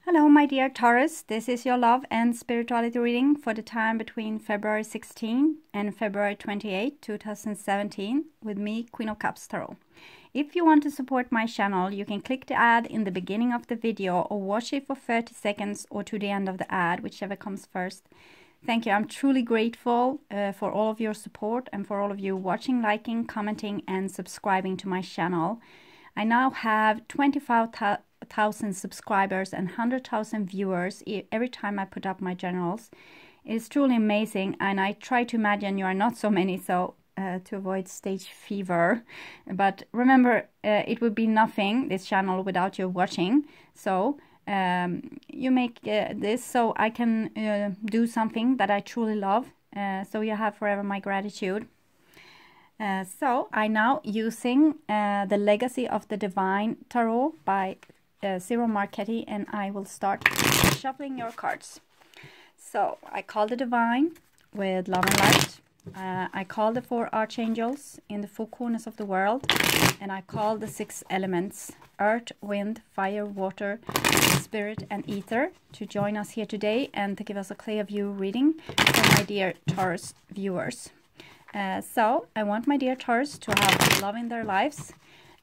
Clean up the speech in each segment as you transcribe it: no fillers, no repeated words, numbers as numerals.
Hello, my dear Taurus. This is your love and spirituality reading for the time between February 16 and February 28, 2017 with me, Queen of Cups Tarot. If you want to support my channel, you can click the ad in the beginning of the video or watch it for 30 seconds or to the end of the ad, whichever comes first. Thank you. I'm truly grateful for all of your support and for all of you watching, liking, commenting and subscribing to my channel. I now have 25,000 subscribers and 100,000 viewers every time I put up my journals. It is truly amazing, and I try to imagine you are not so many, so to avoid stage fever. But remember, it would be nothing, this channel, without you watching. So you make this so I can do something that I truly love. So you have forever my gratitude. So I'm now using the Legacy of the Divine Tarot by Ciro Marchetti, and I will start shuffling your cards. So I call the Divine with love and light. I call the 4 archangels in the 4 corners of the world, and I call the 6 elements, earth, wind, fire, water, spirit and ether, to join us here today and to give us a clear view reading for my dear Taurus viewers. So I want my dear Taurus to have love in their lives,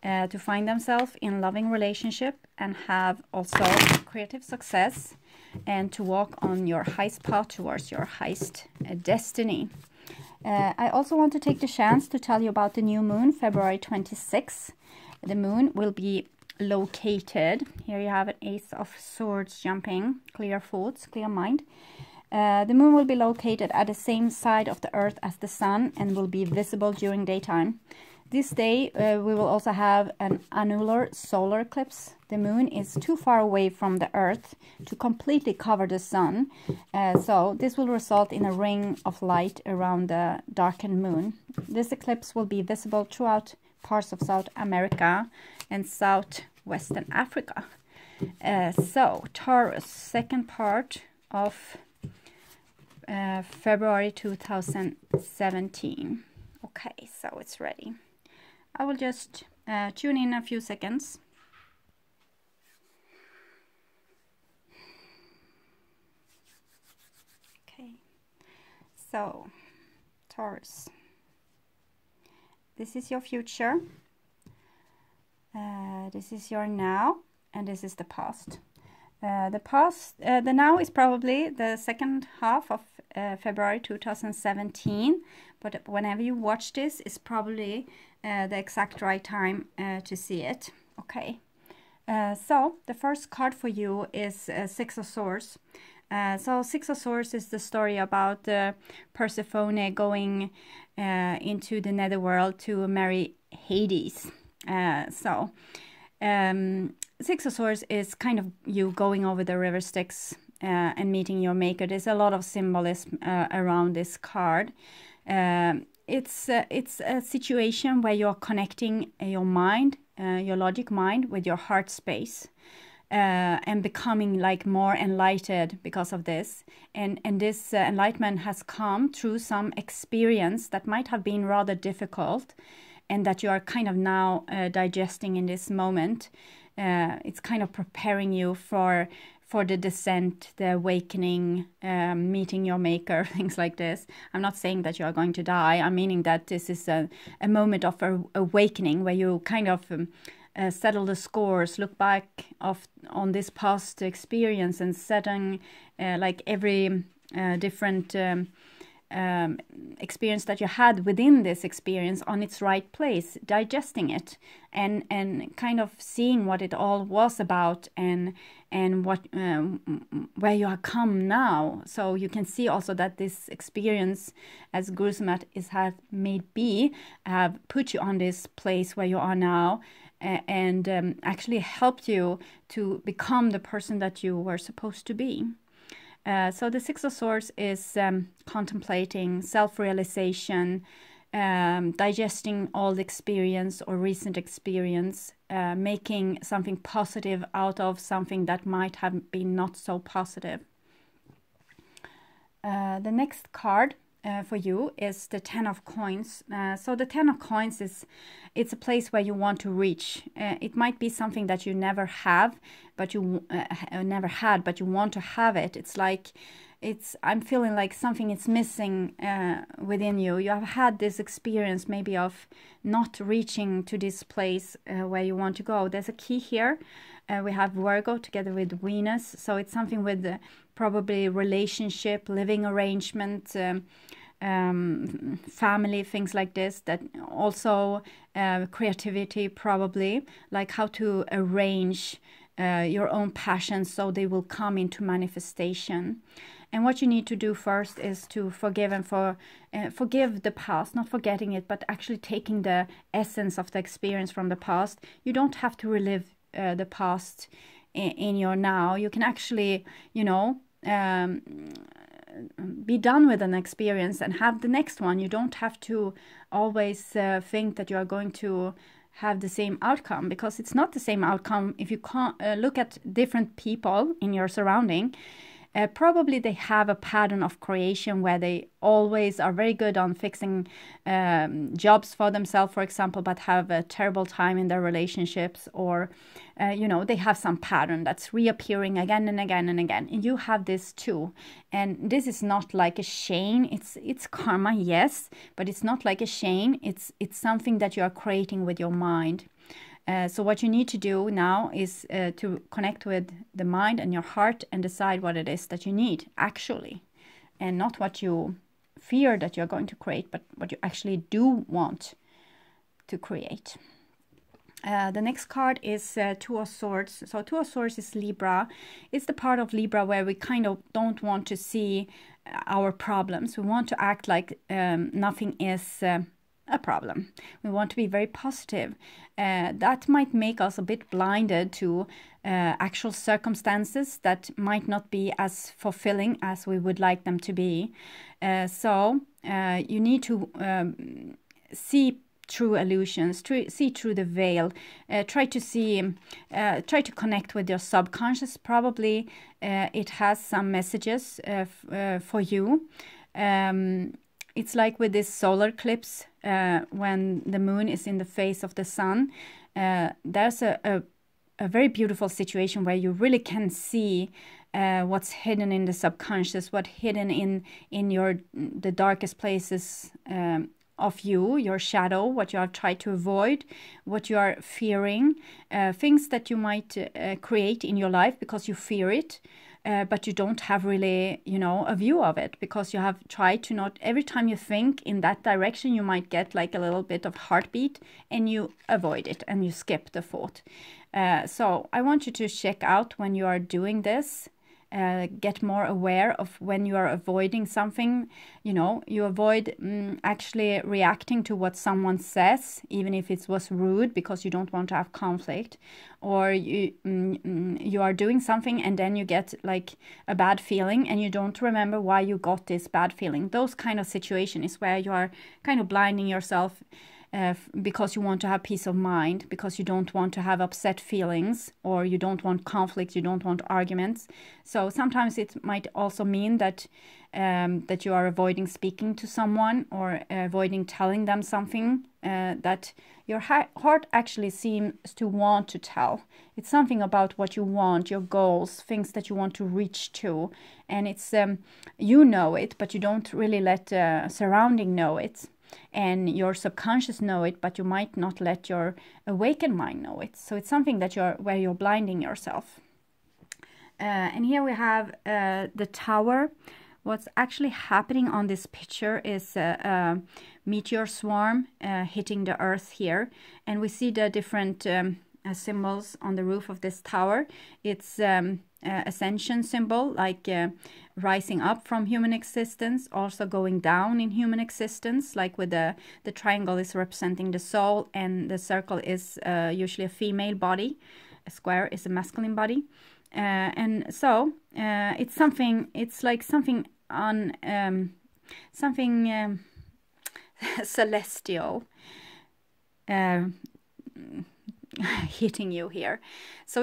to find themselves in loving relationship and have also creative success, and to walk on your highest path towards your highest destiny. I also want to take the chance to tell you about the new moon, February 26th. The moon will be located, here you have an Ace of Swords jumping, clear thoughts, clear mind. The moon will be located at the same side of the earth as the sun and will be visible during daytime. This day we will also have an annular solar eclipse. The moon is too far away from the earth to completely cover the sun. So this will result in a ring of light around the darkened moon. This eclipse will be visible throughout parts of South America and southwestern Africa. So Taurus, second part of February 2017. Okay, so it's ready. I will just tune in a few seconds. Okay, so Taurus, this is your future, this is your now, and this is the past. The now is probably the second half of February 2017, but whenever you watch this, it's probably the exact right time to see it. Okay, so the first card for you is Six of Swords. So Six of Swords is the story about Persephone going into the netherworld to marry Hades. Six of Swords is kind of you going over the river Styx and meeting your maker. There's a lot of symbolism around this card. It's a situation where you're connecting your mind, your logic mind, with your heart space, and becoming like more enlightened because of this. And this enlightenment has come through some experience that might have been rather difficult, and that you are kind of now digesting in this moment. It's kind of preparing you for the descent, the awakening, meeting your maker, things like this. I'm not saying that you are going to die. I'm meaning that this is a moment of awakening where you kind of settle the scores, look back on this past experience and setting like every different experience that you had within this experience on its right place, digesting it and kind of seeing what it all was about and what where you have come now. So you can see also that this experience, as gruesome as it has may be, have put you on this place where you are now, and actually helped you to become the person that you were supposed to be. So the Six of Swords is contemplating self-realization, digesting old experience or recent experience, making something positive out of something that might have been not so positive. The next card for you is the Ten of Coins. So the Ten of Coins it's a place where you want to reach. It might be something that you never have, but you never had, but you want to have it. It's like I'm feeling like something is missing within you. You have had this experience maybe of not reaching to this place where you want to go. There's a key here. We have Virgo together with Venus, so it's something with probably relationship, living arrangement, family, things like this. That also creativity, probably, like how to arrange your own passions so they will come into manifestation. And what you need to do first is to forgive and forgive the past, not forgetting it, but actually taking the essence of the experience from the past. You don't have to relive the past in your now. You can actually, you know, be done with an experience and have the next one. You don't have to always think that you are going to have the same outcome, because it's not the same outcome. If you can't look at different people in your surrounding, probably they have a pattern of creation where they always are very good on fixing jobs for themselves, for example, but have a terrible time in their relationships, or you know, they have some pattern that's reappearing again and again and again. And you have this too. And this is not like a shame. It's karma, yes, but it's not like a shame. It's something that you are creating with your mind. So what you need to do now is to connect with the mind and your heart and decide what it is that you need, actually. And not what you fear that you're going to create, but what you actually do want to create. The next card is Two of Swords. So Two of Swords is Libra. It's the part of Libra where we kind of don't want to see our problems. We want to act like nothing is a problem. We want to be very positive. That might make us a bit blinded to actual circumstances that might not be as fulfilling as we would like them to be. So you need to see through illusions, see through the veil, try to connect with your subconscious. Probably it has some messages for you. It's like with this solar eclipse, when the moon is in the face of the sun, there's a very beautiful situation where you really can see what's hidden in the subconscious, what's hidden in the darkest places of you, your shadow, what you have tried to avoid, what you are fearing, things that you might create in your life because you fear it. But you don't have really, you know, a view of it, because you have tried to not, every time you think in that direction, you might get like a little bit of heartbeat and you avoid it and you skip the thought. So I want you to check out when you are doing this. Get more aware of when you are avoiding something. You know, you avoid actually reacting to what someone says, even if it was rude, because you don't want to have conflict. Or you are doing something and then you get like a bad feeling and you don't remember why you got this bad feeling. Those kind of situations is where you are kind of blinding yourself because you want to have peace of mind, because you don't want to have upset feelings, or you don't want conflict, you don't want arguments. So sometimes it might also mean that that you are avoiding speaking to someone, or avoiding telling them something that your heart actually seems to want to tell. It's something about what you want, your goals, things that you want to reach to. And it's, you know it, but you don't really let surrounding know it. And your subconscious know it, but you might not let your awakened mind know it. So it's something that where you're blinding yourself. And here we have the Tower. What's actually happening on this picture is a meteor swarm hitting the earth here. And we see the different symbols on the roof of this tower. It's ascension symbol, like rising up from human existence, also going down in human existence, like with the triangle is representing the soul, and the circle is usually a female body, a square is a masculine body. And so it's something, it's like something on something celestial hitting you here. So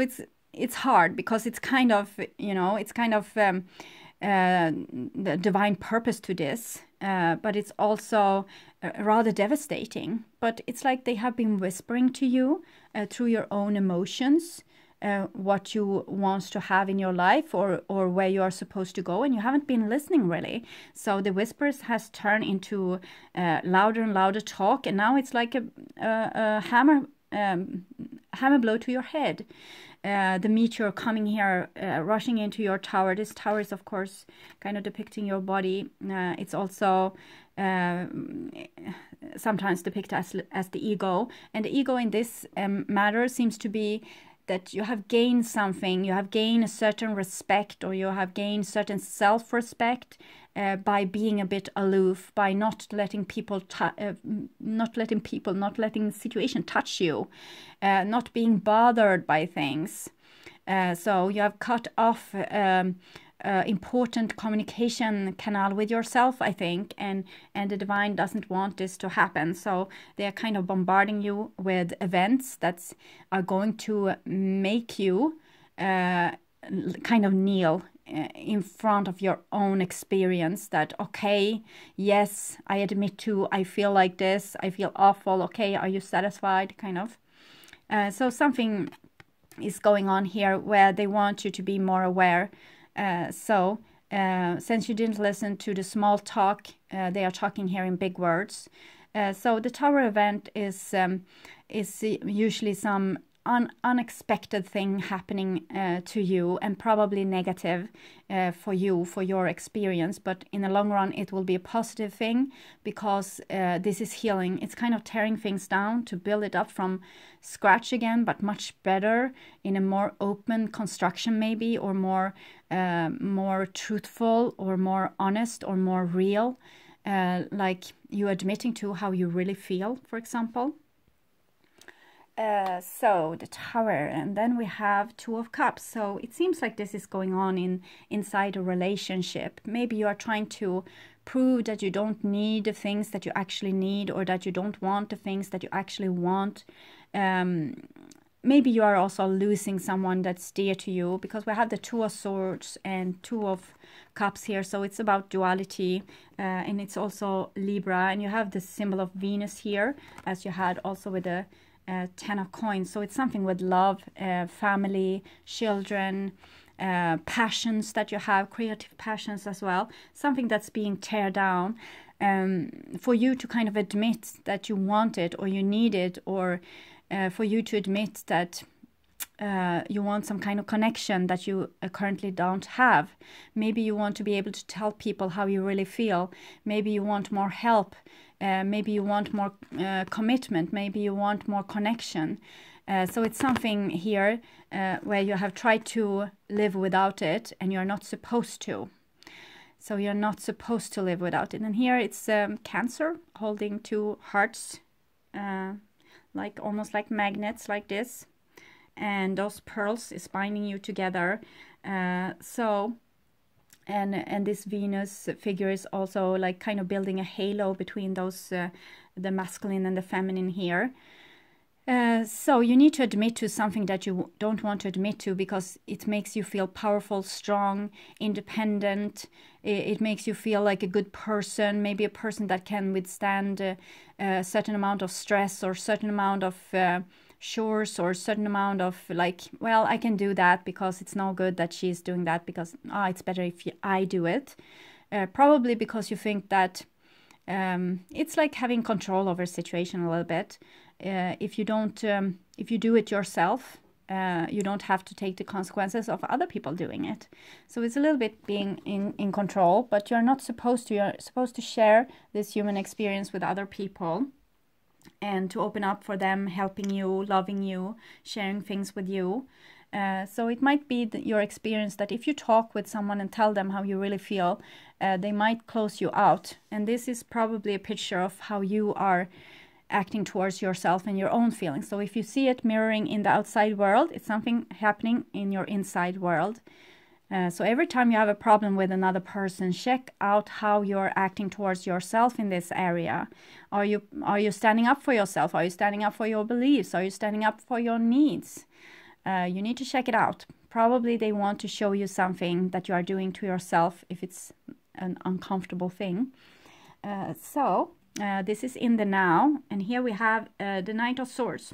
it's hard, because it's kind of, you know, it's kind of the divine purpose to this, but it's also rather devastating. But it's like they have been whispering to you through your own emotions what you want to have in your life, or where you are supposed to go, and you haven't been listening really. So the whispers has turned into louder and louder talk, and now it's like a hammer blow to your head. The meteor coming here, rushing into your tower. This tower is, of course, kind of depicting your body. It's also sometimes depicted as the ego. And the ego in this matter seems to be that you have gained something, you have gained a certain respect, or you have gained certain self-respect by being a bit aloof, by not letting not letting the situation touch you, not being bothered by things. So you have cut off important communication canal with yourself, I think, and the divine doesn't want this to happen. So they are kind of bombarding you with events that are going to make you kind of kneel in front of your own experience, that okay, yes, I admit to, I feel like this, I feel awful, okay, are you satisfied, kind of. So something is going on here where they want you to be more aware. Since you didn't listen to the small talk, they are talking here in big words. So the Tower event is usually some unexpected thing happening to you, and probably negative for you, for your experience. But in the long run, it will be a positive thing, because this is healing. It's kind of tearing things down to build it up from scratch again, but much better, in a more open construction maybe, or more truthful, or more honest, or more real, like you admitting to how you really feel, for example. So the Tower, and then we have Two of Cups. So it seems like this is going on inside a relationship. Maybe you are trying to prove that you don't need the things that you actually need, or that you don't want the things that you actually want. Maybe you are also losing someone that's dear to you, because we have the Two of Swords and Two of Cups here. So it's about duality, and it's also Libra, and you have the symbol of Venus here, as you had also with the Ten of Coins. So it's something with love, family, children, passions that you have, creative passions as well. Something that's being teared down, for you to kind of admit that you want it, or you need it, or for you to admit that you want some kind of connection that you currently don't have. Maybe you want to be able to tell people how you really feel. Maybe you want more help. Maybe you want more commitment. Maybe you want more connection. So it's something here where you have tried to live without it, and you're not supposed to. So you're not supposed to live without it. And here it's Cancer holding two hearts, like almost like magnets, like this. And those pearls is binding you together. And this Venus figure is also like kind of building a halo between those, the masculine and the feminine here. So you need to admit to something that you don't want to admit to, because it makes you feel powerful, strong, independent. It makes you feel like a good person, maybe a person that can withstand a certain amount of stress, or certain amount of chores, or a certain amount of like, well, I can do that because it's no good that she's doing that, because it's better if I do it. Probably because you think that it's like having control over a situation a little bit. If you do it yourself, you don't have to take the consequences of other people doing it. So it's a little bit being in control, but you're not supposed to. You're supposed to share this human experience with other people, and to open up for them, helping you, loving you, sharing things with you. So it might be your experience that if you talk with someone and tell them how you really feel, they might close you out. And this is probably a picture of how you are acting towards yourself and your own feelings. So if you see it mirroring in the outside world, it's something happening in your inside world. So every time you have a problem with another person, check out how you're acting towards yourself in this area. Are you standing up for yourself? Are you standing up for your beliefs? Are you standing up for your needs? You need to check it out. Probably they want to show you something that you are doing to yourself if it's an uncomfortable thing. This is in the now, and here we have the Knight of Swords.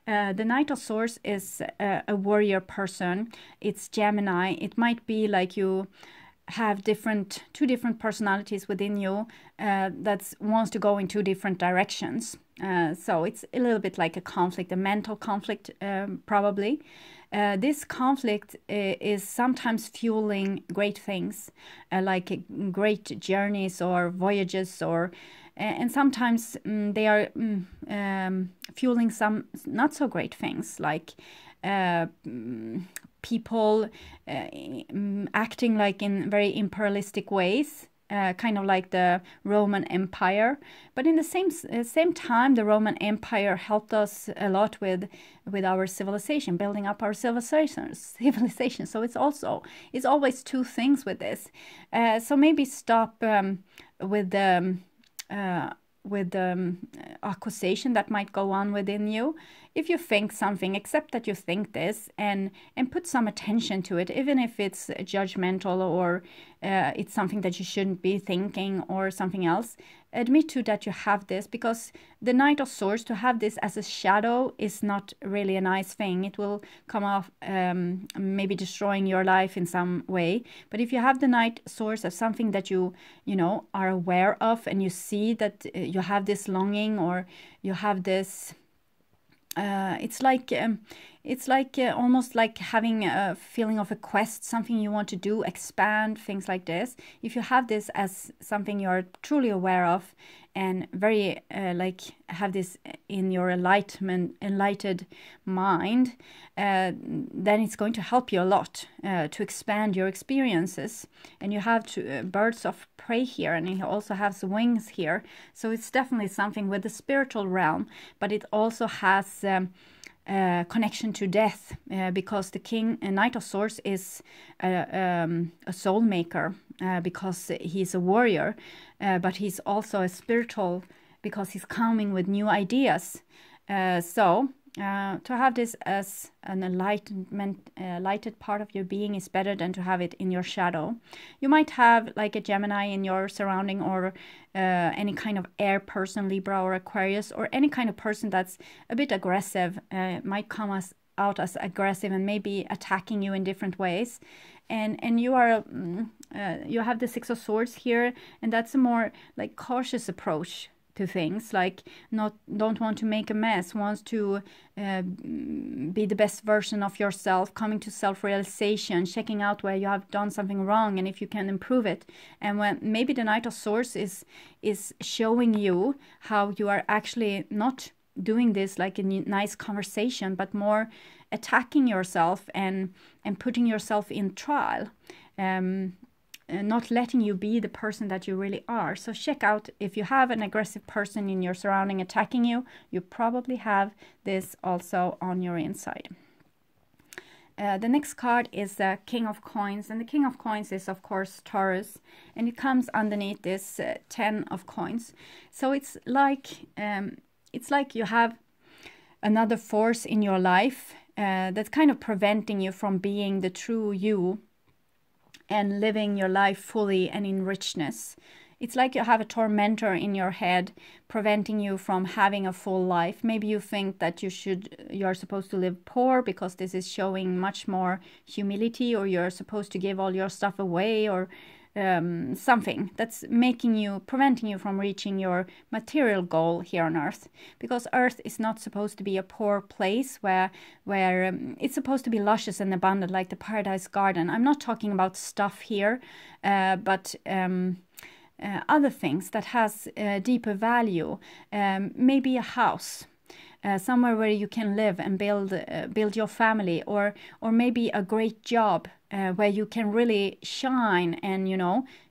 The Knight of Swords is a warrior person. It's Gemini. It might be like you have two different personalities within you that wants to go in two different directions. So it's a little bit like a conflict, a mental conflict, probably. This conflict is sometimes fueling great things, like great journeys or voyages, or and sometimes they are fueling some not so great things, like people acting like in very imperialistic ways, kind of like the Roman Empire. But in the same time, the Roman Empire helped us a lot with our civilization, building up our civilization. So it's always two things with this. So maybe stop with the accusation that might go on within you. If you think something, accept that you think this, and put some attention to it, even if it's judgmental or it's something that you shouldn't be thinking or something else. Admit to that you have this, because the Knight of Swords, to have this as a shadow is not really a nice thing. It will come off maybe destroying your life in some way. But if you have the Knight Swords as something that you know, are aware of, and you see that you have this longing, or you have this it's like almost like having a feeling of a quest, something you want to do, expand, things like this. If you have this as something you're truly aware of, and very like have this in your enlightened mind, then it's going to help you a lot to expand your experiences. And you have birds of prey here, and he also has wings here. So it's definitely something with the spiritual realm, but it also has connection to death, because the Knight of Swords is a soul maker, because he's a warrior, but he's also a spiritual, because he's coming with new ideas. To have this as an lighted part of your being is better than to have it in your shadow. You might have like a Gemini in your surrounding, or any kind of air person, Libra or Aquarius, or any kind of person that's a bit aggressive, might come out as aggressive and maybe attacking you in different ways. And you are you have the Six of Swords here, and that's a more like cautious approach to things, like don't want to make a mess, wants to be the best version of yourself, coming to self-realization, checking out where you have done something wrong and if you can improve it. And when maybe the Knight of Swords is showing you how you are actually not doing this like a nice conversation, but more attacking yourself and putting yourself in trial, not letting you be the person that you really are. So check out, if you have an aggressive person in your surrounding attacking you, you probably have this also on your inside. The next card is the King of Coins, and the King of Coins is of course Taurus, and it comes underneath this 10 of Coins. So it's like you have another force in your life that's kind of preventing you from being the true you and living your life fully and in richness. It's like you have a tormentor in your head preventing you from having a full life. Maybe you think that you're supposed to live poor because this is showing much more humility, or you're supposed to give all your stuff away, or something that's preventing you from reaching your material goal here on Earth. Because Earth is not supposed to be a poor place where it's supposed to be luscious and abundant, like the paradise garden. I'm not talking about stuff here, but other things that has deeper value. Maybe a house, somewhere where you can live and build your family, or maybe a great job where you can really shine and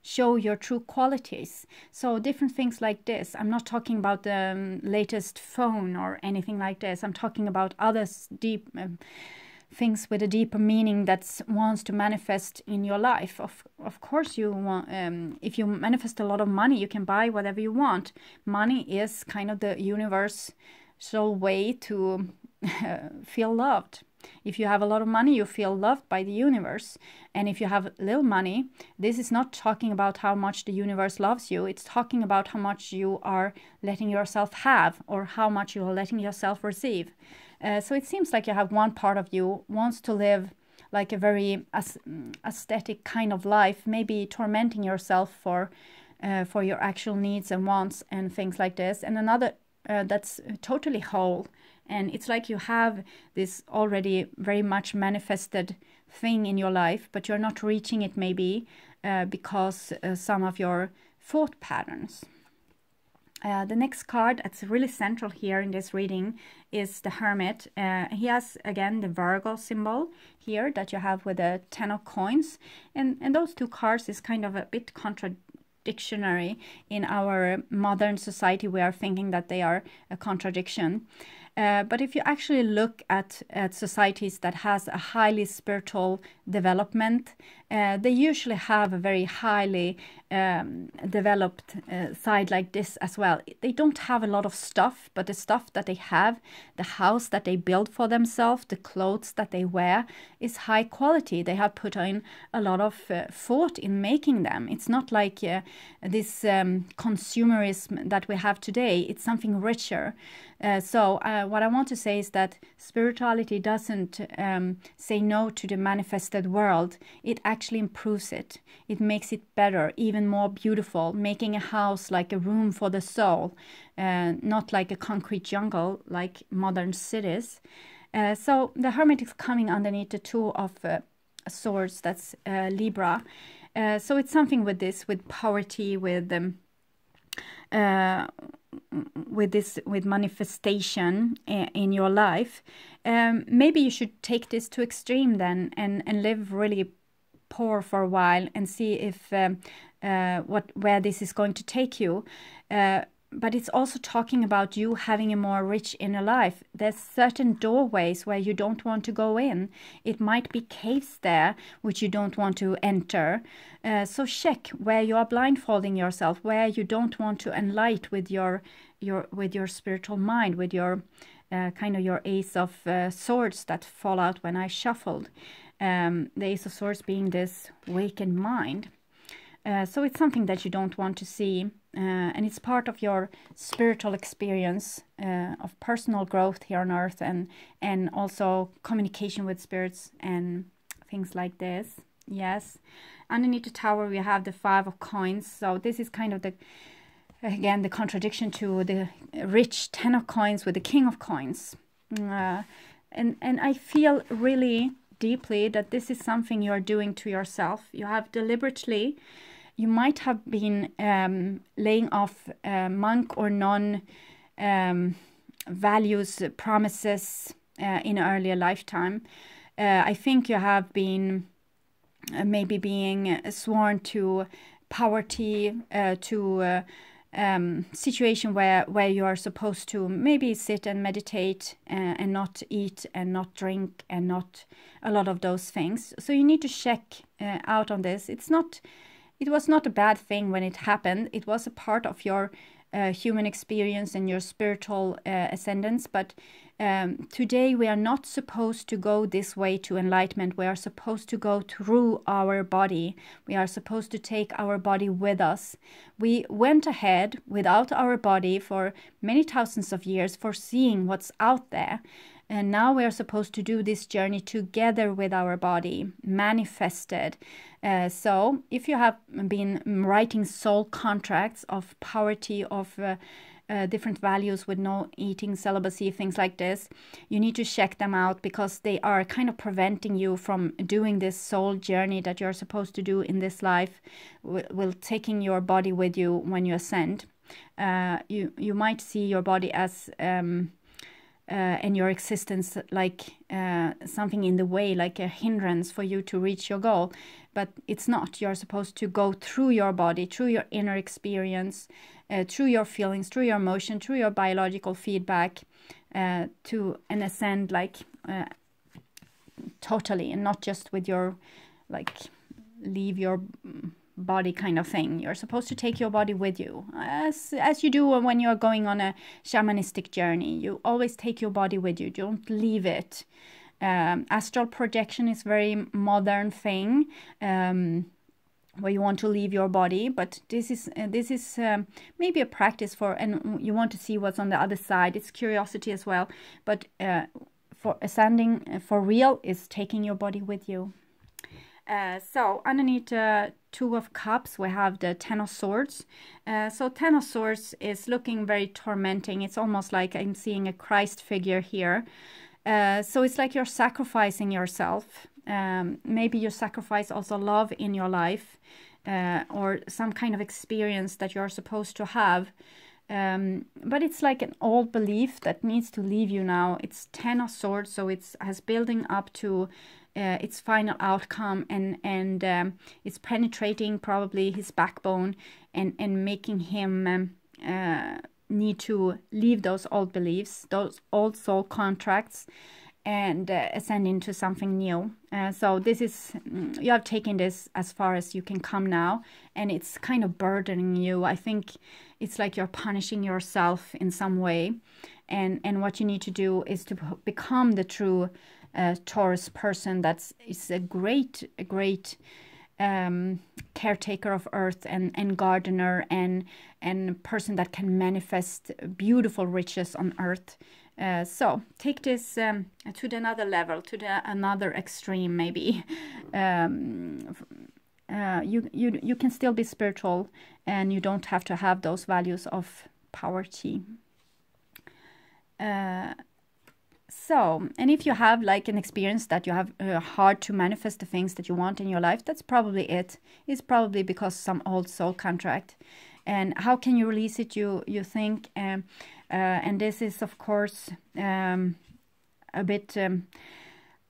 show your true qualities. So different things like this. I'm not talking about the latest phone or anything like this. I'm talking about other deep things with a deeper meaning that wants to manifest in your life. Of course, you want. If you manifest a lot of money, you can buy whatever you want. Money is kind of the universe's way to feel loved. If you have a lot of money, you feel loved by the universe. And if you have little money, this is not talking about how much the universe loves you. It's talking about how much you are letting yourself have, or how much you are letting yourself receive. So it seems like you have one part of you wants to live like a very aesthetic kind of life, maybe tormenting yourself for your actual needs and wants and things like this. And another that's totally whole. And it's like you have this already very much manifested thing in your life, but you're not reaching it maybe because some of your thought patterns. The next card that's really central here in this reading is the Hermit. He has, again, the Virgo symbol here that you have with the 10 of coins. And those two cards is kind of a bit contradictory in our modern society. We are thinking that they are a contradiction. But if you actually look at societies that has a highly spiritual development, they usually have a very highly developed side like this as well. They don't have a lot of stuff, but the stuff that they have, the house that they build for themselves, the clothes that they wear is high quality. They have put in a lot of thought in making them. It's not like this consumerism that we have today. It's something richer. So what I want to say is that spirituality doesn't say no to the manifested world. It actually improves it. It makes it better, even more beautiful, making a house like a room for the soul, not like a concrete jungle like modern cities. So the Hermit is coming underneath the Two of Swords, that's Libra. So it's something with this, with poverty, with manifestation in your life. Maybe you should take this to extreme then and live really poor for a while and see if where this is going to take you. But it's also talking about you having a more rich inner life. There's certain doorways where you don't want to go in. It might be caves there which you don't want to enter. So check where you are blindfolding yourself, where you don't want to enlighten with your spiritual mind, with your kind of your Ace of Swords that fall out when I shuffled. The Ace of Swords being this wakened mind. So it's something that you don't want to see, and it's part of your spiritual experience of personal growth here on earth, and also communication with spirits and things like this. Yes, underneath the Tower we have the Five of Coins. So this is kind of the, again, the contradiction to the rich 10 of Coins with the King of Coins. And I feel really deeply that this is something you are doing to yourself. You have deliberately, you might have been laying off monk or non values, promises in an earlier lifetime. I think you have been maybe being sworn to poverty, to situation where you are supposed to maybe sit and meditate and not eat and not drink and not a lot of those things. So you need to check out on this. It was not a bad thing when it happened. It was a part of your human experience and your spiritual ascendance. But today we are not supposed to go this way to enlightenment. We are supposed to go through our body. We are supposed to take our body with us. We went ahead without our body for many thousands of years, foreseeing what's out there. And now we are supposed to do this journey together with our body, manifested. So if you have been writing soul contracts of poverty, of different values with no eating, celibacy, things like this, you need to check them out, because they are kind of preventing you from doing this soul journey that you're supposed to do in this life, will taking your body with you when you ascend. You might see your body as and your existence like something in the way, like a hindrance for you to reach your goal. But it's not. You're supposed to go through your body, through your inner experience, through your feelings, through your emotion, through your biological feedback, to and ascend like totally, and not just with your like leave your body kind of thing. You're supposed to take your body with you, as you do when you're going on a shamanistic journey. You always take your body with you. Don't leave it. Astral projection is very modern thing, where you want to leave your body, but this is maybe a practice for, and you want to see what's on the other side. It's curiosity as well, but for ascending for real is taking your body with you. So underneath Two of Cups, we have the Ten of Swords. So Ten of Swords is looking very tormenting. It's almost like I'm seeing a Christ figure here. So it's like you're sacrificing yourself. Maybe you sacrifice also love in your life, or some kind of experience that you're supposed to have. But it's like an old belief that needs to leave you now. It's Ten of Swords, so it's has building up to its final outcome, and it's penetrating probably his backbone and making him need to leave those old beliefs, those old soul contracts, and ascend into something new. So this is, you have taken this as far as you can come now, and it's kind of burdening you. I think it's like you're punishing yourself in some way, and what you need to do is to become the true Taurus person that is a great caretaker of earth, and gardener, and person that can manifest beautiful riches on earth. So take this to another level, to another extreme maybe. You can still be spiritual, and you don't have to have those values of poverty. So, and if you have like an experience that you have hard to manifest the things that you want in your life, that's probably it. It's probably because some old soul contract. And how can you release it, you think? And this is, of course, a bit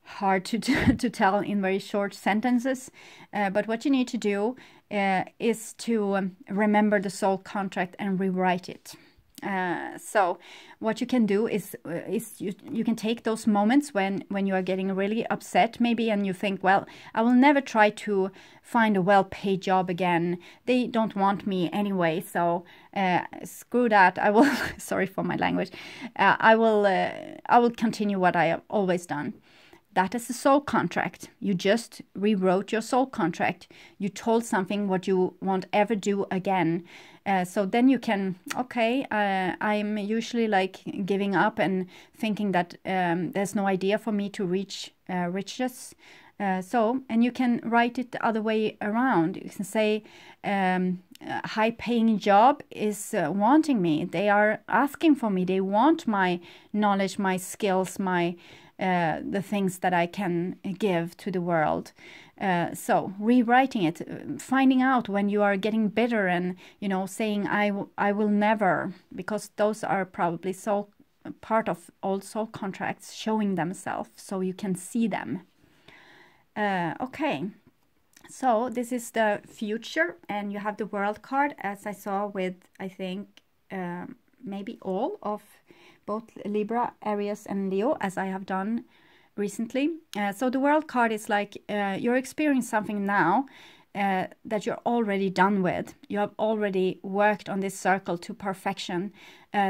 hard to tell in very short sentences. But what you need to do is to remember the soul contract and rewrite it. So what you can do is you can take those moments when you are getting really upset maybe, and you think, well, I will never try to find a well-paid job again. They don't want me anyway, so screw that. I will sorry for my language. I will continue what I have always done. That is a soul contract. You just rewrote your soul contract. You told something what you won't ever do again. So then you can, okay, I'm usually like giving up and thinking that there's no idea for me to reach riches. And you can write it the other way around. You can say, a high-paying job is wanting me. They are asking for me. They want my knowledge, my skills, my the things that I can give to the world. So rewriting it, finding out when you are getting bitter and, saying, I will never, because those are probably part of old soul contracts showing themselves so you can see them. Okay, so this is the future, and you have the World card, as I saw with, I think, maybe all of both Libra, Aries, and Leo, as I have done recently. So the World card is like you're experiencing something now that you're already done with. You have already worked on this circle to perfection,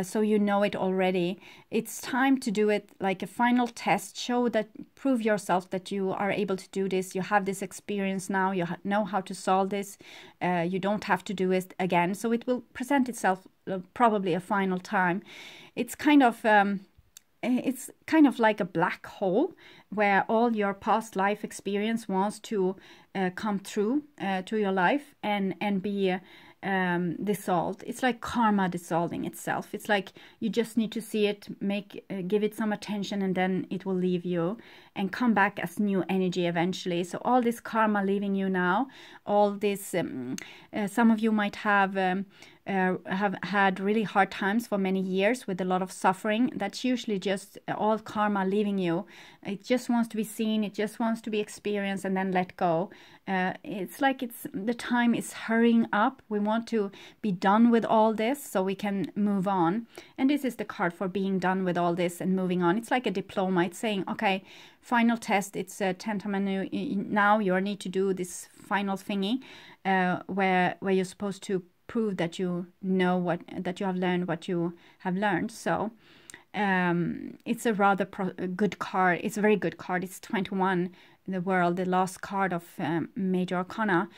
so you know it already. It's time to do it like a final test. Prove yourself that you are able to do this. You have this experience now. You know how to solve this. You don't have to do it again. So it will present itself probably a final time. It's kind of like a black hole where all your past life experience wants to come through to your life and be dissolved. It's like karma dissolving itself. It's like you just need to see it, give it some attention, and then it will leave you and come back as new energy eventually. So all this karma leaving you now, all this, some of you might have had really hard times for many years with a lot of suffering. That's usually just all karma leaving you. It just wants to be seen, it just wants to be experienced, and then let go. It's like the time is hurrying up. We want to be done with all this so we can move on. And this is the card for being done with all this and moving on. It's like a diploma. It's saying, okay, final test. It's a tentamen. Now you need to do this final thingy where you're supposed to prove that you know that you have learned what you have learned. So It's a rather good card. It's a very good card. It's 21 in the world, the last card of Major Arcana.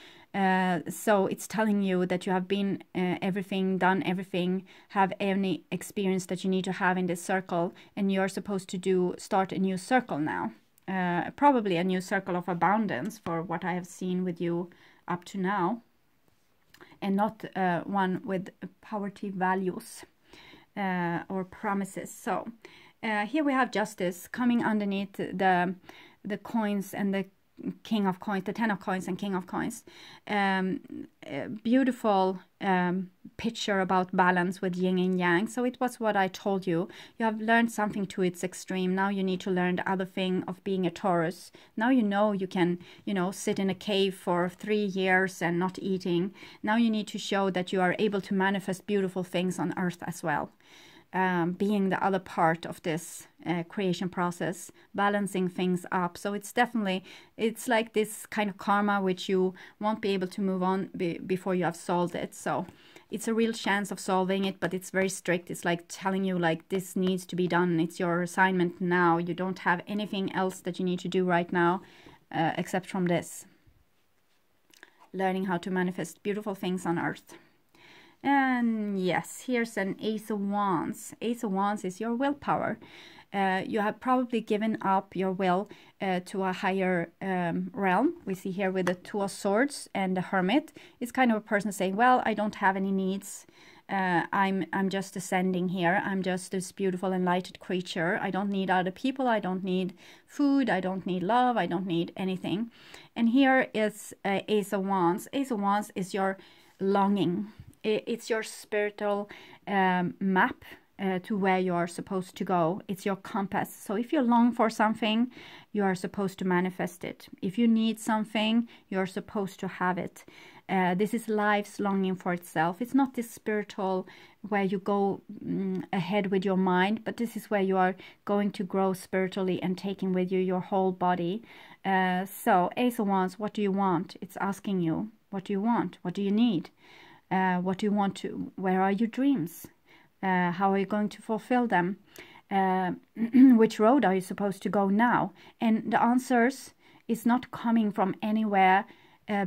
So it's telling you that you have been done everything, have any experience that you need to have in this circle, and you're supposed to start a new circle now. Probably a new circle of abundance for what I have seen with you up to now, and not one with poverty values or promises. So here we have Justice coming underneath the coins and the King of Coins, the 10 of Coins and King of Coins. Beautiful picture about balance with yin and yang. So it was what I told you. You have learned something to its extreme. Now you need to learn the other thing of being a Taurus. Now you can, sit in a cave for 3 years and not eating. Now you need to show that you are able to manifest beautiful things on earth as well. Being the other part of this creation process, balancing things up. So it's like this kind of karma which you won't be able to move on before you have solved it. So it's a real chance of solving it, but it's very strict. It's like telling you like this needs to be done. It's your assignment now. You don't have anything else that you need to do right now except from this. Learning how to manifest beautiful things on earth. And yes, here's an Ace of Wands. Ace of Wands is your willpower. You have probably given up your will to a higher realm. We see here with the Two of Swords and the Hermit. It's kind of a person saying, well, I don't have any needs. I'm just ascending here. I'm just this beautiful enlightened creature. I don't need other people. I don't need food. I don't need love. I don't need anything. And here is Ace of Wands. Ace of Wands is your longing. It's your spiritual map to where you are supposed to go. It's your compass. So if you long for something, you are supposed to manifest it. If you need something, you're supposed to have it. This is life's longing for itself. It's not this spiritual where you go ahead with your mind, but this is where you are going to grow spiritually and taking with you your whole body. So Ace of Wands, what do you want? It's asking you, what do you want? What do you need? What do you want to, where are your dreams? How are you going to fulfill them? Which road are you supposed to go now? And the answers is not coming from anywhere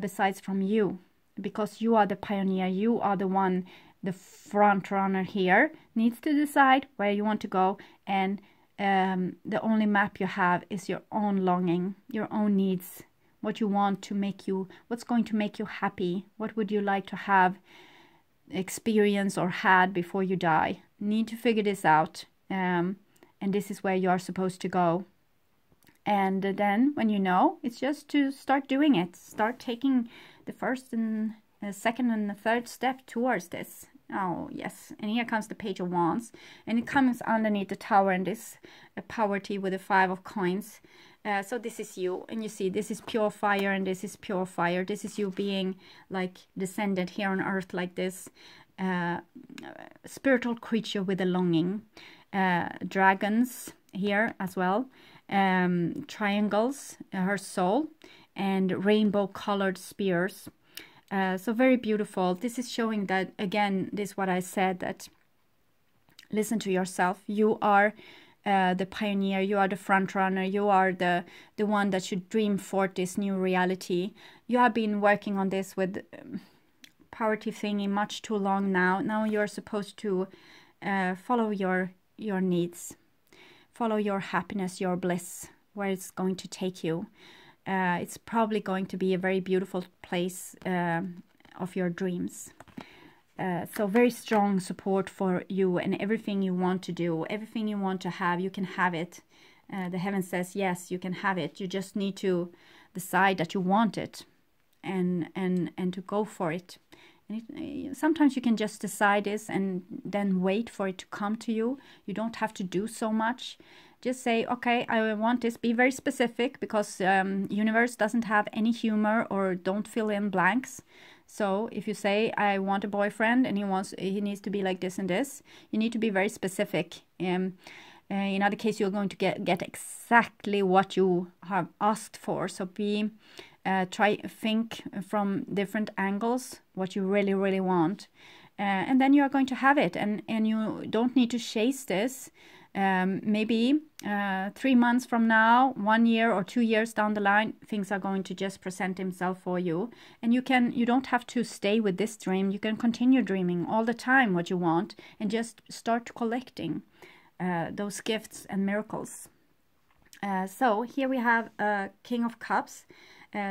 besides from you, because you are the pioneer. You are the one, the front runner here, needs to decide where you want to go. And the only map you have is your own longing, your own needs. What you want to make you, what's going to make you happy? What would you like to have experienced or had before you die? Need to figure this out. And this is where you are supposed to go. And then when you know, it's just to start doing it. Start taking the first and second and the third step towards this. Oh, yes. And here comes the Page of Wands. And it comes underneath the Tower and this poverty with the 5 of Coins. So this is you, and you see this is pure fire and this is pure fire. This is you being like descended here on earth like this spiritual creature with a longing. Dragons here as well, triangles, her soul, and rainbow colored spears. So very beautiful. This is showing that, again, this is what I said, that listen to yourself. You are the pioneer, you are the front runner, you are the one that should dream forth this new reality. You have been working on this with poverty thingy much too long now. Now you're supposed to follow your needs, follow your happiness, your bliss, where it's going to take you. It's probably going to be a very beautiful place of your dreams. So very strong support for you and everything you want to do, everything you want to have, you can have it. The heaven says, yes, you can have it. You just need to decide that you want it and to go for it. And sometimes you can just decide this and then wait for it to come to you. You don't have to do so much. Just say, okay, I want this. Be very specific, because universe doesn't have any humor or don't fill in blanks. So if you say, I want a boyfriend and he needs to be like this and this, you need to be very specific. In other case, you're going to get exactly what you have asked for. So think from different angles what you really, really want. And then you are going to have it. And you don't need to chase this. Maybe 3 months from now, 1 year or 2 years down the line, things are going to just present themselves for you. And you don't have to stay with this dream. You can continue dreaming all the time what you want and just start collecting those gifts and miracles. So here we have King of Cups.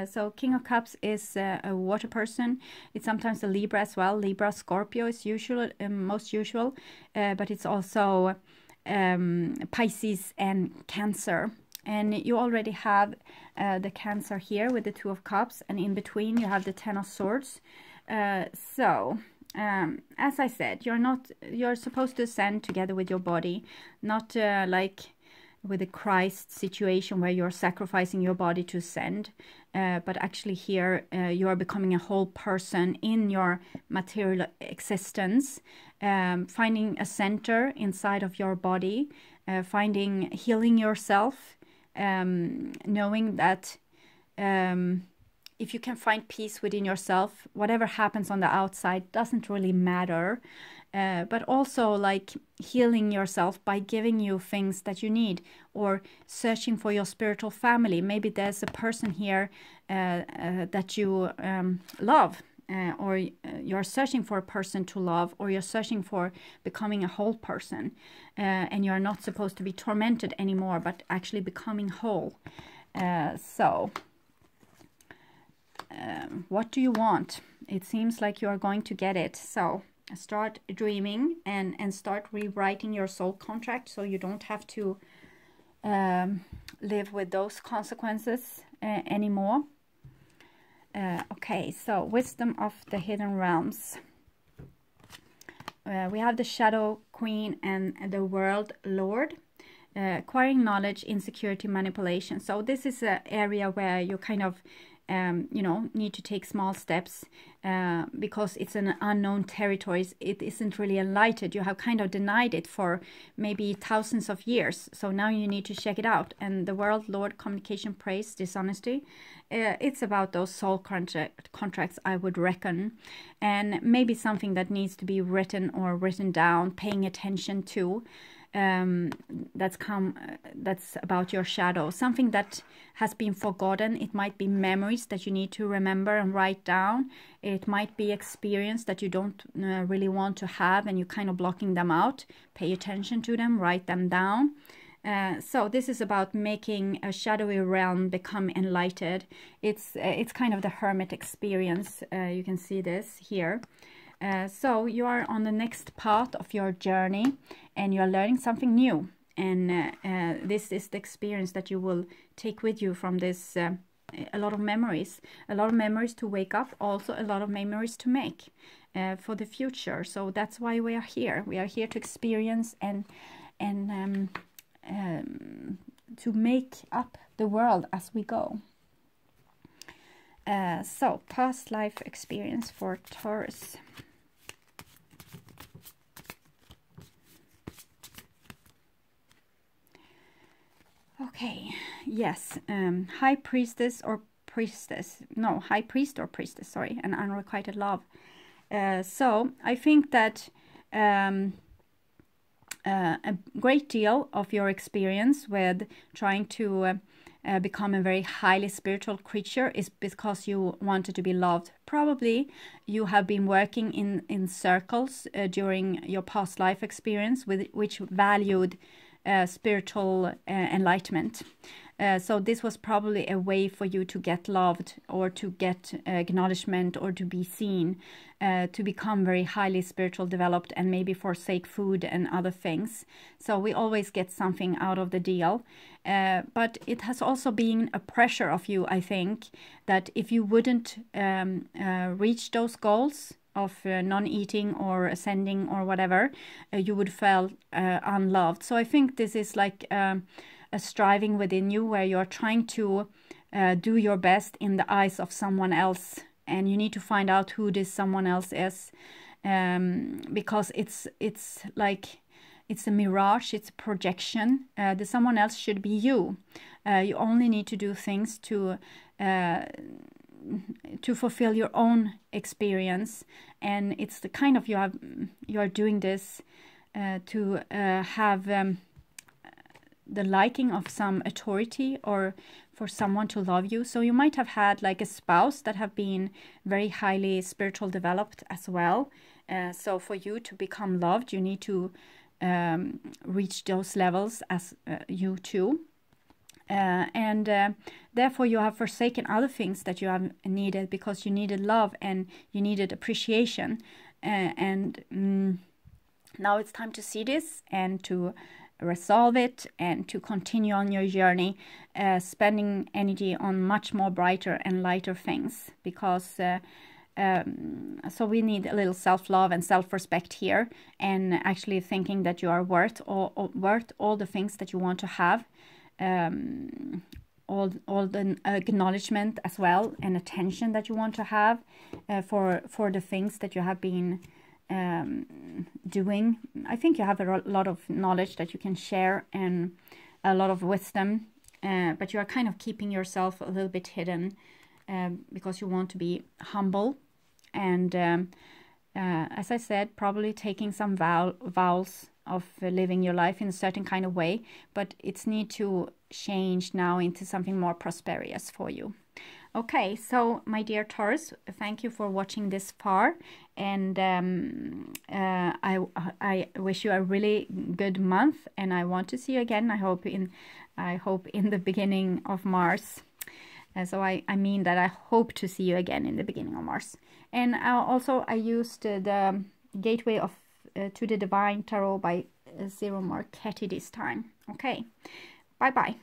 So King of Cups is a water person. It's sometimes a Libra as well. Libra, Scorpio is usual, most usual, but it's also Pisces and Cancer. And you already have the Cancer here with the Two of Cups, and in between you have the Ten of Swords. So as I said, you're supposed to ascend together with your body, not like with a Christ situation where you're sacrificing your body to ascend, but actually here you are becoming a whole person in your material existence, finding a center inside of your body, healing yourself, knowing that if you can find peace within yourself, whatever happens on the outside doesn't really matter. But also like healing yourself by giving you things that you need, or searching for your spiritual family. Maybe there's a person here that you love, or you're searching for a person to love, or you're searching for becoming a whole person, and you're not supposed to be tormented anymore, but actually becoming whole. What do you want? It seems like you are going to get it. So start dreaming and start rewriting your soul contract so you don't have to live with those consequences anymore. Okay, so wisdom of the hidden realms. We have the Shadow Queen and the World Lord. Acquiring knowledge, insecurity, manipulation. So this is an area where you kind of need to take small steps because it's an unknown territory. It isn't really enlightened. You have kind of denied it for maybe thousands of years. So now you need to check it out. And the World Lord, communication, praise, dishonesty. It's about those soul contracts, I would reckon. And maybe something that needs to be written or written down, paying attention to. That's about your shadow, something that has been forgotten. It might be memories that you need to remember and write down. It might be experience that you don't really want to have and you're kind of blocking them out. Pay attention to them, write them down. So this is about making a shadowy realm become enlightened. It's kind of the hermit experience. You can see this here. So you are on the next path of your journey and you are learning something new, and this is the experience that you will take with you from this. A lot of memories to wake up, also a lot of memories to make for the future. So that's why we are here. We are here to experience and to make up the world as we go. So past life experience for Taurus. Okay, yes, High Priestess or Priestess, no, High Priest or Priestess, sorry, and unrequited love. So I think that a great deal of your experience with trying to become a very highly spiritual creature is because you wanted to be loved. Probably you have been working in circles during your past life experience which valued spiritual enlightenment. So this was probably a way for you to get loved or to get acknowledgement or to be seen, to become very highly spiritual developed and maybe forsake food and other things. So we always get something out of the deal. But it has also been a pressure of you, I think, that if you wouldn't reach those goals of non-eating or ascending or whatever, you would feel unloved. So I think this is like a striving within you where you're trying to do your best in the eyes of someone else, and you need to find out who this someone else is, because it's like it's a mirage, it's a projection. The someone else should be you. You only need to do things to fulfill your own experience, and it's the kind of you're doing this to have the liking of some authority or for someone to love you. So you might have had like a spouse that have been very highly spiritual developed as well. So for you to become loved, you need to reach those levels as you too. Therefore you have forsaken other things that you have needed because you needed love and you needed appreciation. Now it's time to see this and to resolve it and to continue on your journey, spending energy on much more brighter and lighter things, because so we need a little self-love and self-respect here, and actually thinking that you are worth all the things that you want to have, all the acknowledgement as well and attention that you want to have for the things that you have been doing. I think you have a lot of knowledge that you can share and a lot of wisdom, but you are kind of keeping yourself a little bit hidden because you want to be humble. And as I said, probably taking some vows of living your life in a certain kind of way, but it's need to change now into something more prosperous for you. Okay, so my dear Taurus, thank you for watching this far, and I wish you a really good month, and I want to see you again. I hope in the beginning of Mars. So I mean that I hope to see you again in the beginning of Mars. And also I used the Gateway of to the Divine Tarot by Zero Marchetti this time. Okay, bye bye.